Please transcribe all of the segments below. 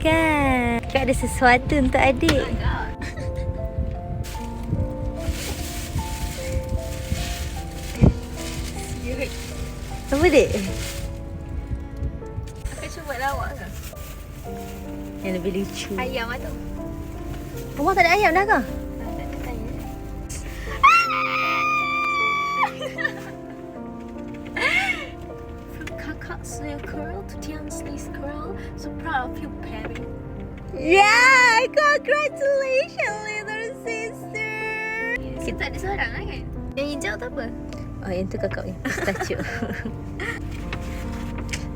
God. Kak ada sesuatu untuk adik. Apa dek? Aku cuba lawak ke? Yang lebih lucu. Ayam lah tu. Rumah tak ada ayam dah ke? Tak ada tanya. From kakak snail curl to Tiansley squirrel, so proud of you, Perry. Yeah! Congratulations, little sister! Kita tak ada seorang lah kan? Yang hijau tu apa? Oh, yang tu kakak punya pistachio.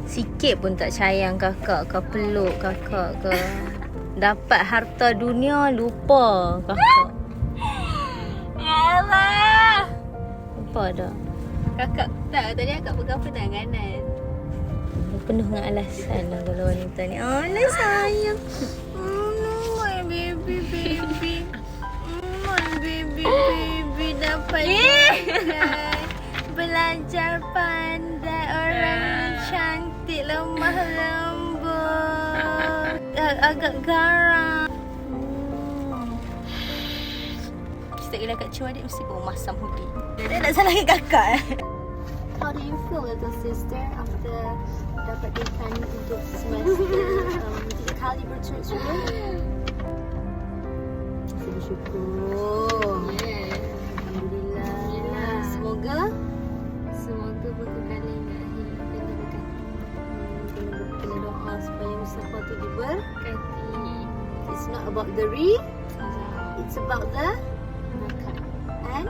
Sikit pun tak sayang kakak ke, peluk kakak ke. Dapat harta dunia, lupa kakak. Yalah! Lupa dah. Kakak tak, tadi akak pegang pedang kanan. Penuh dengan alasan lah kalau wanita ni. Oh, lah sayang. Oh, no, my baby, baby. My baby, baby. Dapat pandai. Belajar pandai. Orang yang cantik, lemah lembut. Agak garang. Setiap kali akak cium adik mesti bawa masam hobi. Dia nak salahkan kakak. How do you feel, little sister, after dapat diikan untuk semester 3 kali berturut-turut? Bersyukur. Alhamdulillah. Semoga berkekali di akhir dan diberkati. kena doa supaya usaha tu diberkati. Kati It's not about the re, it's about the makan. and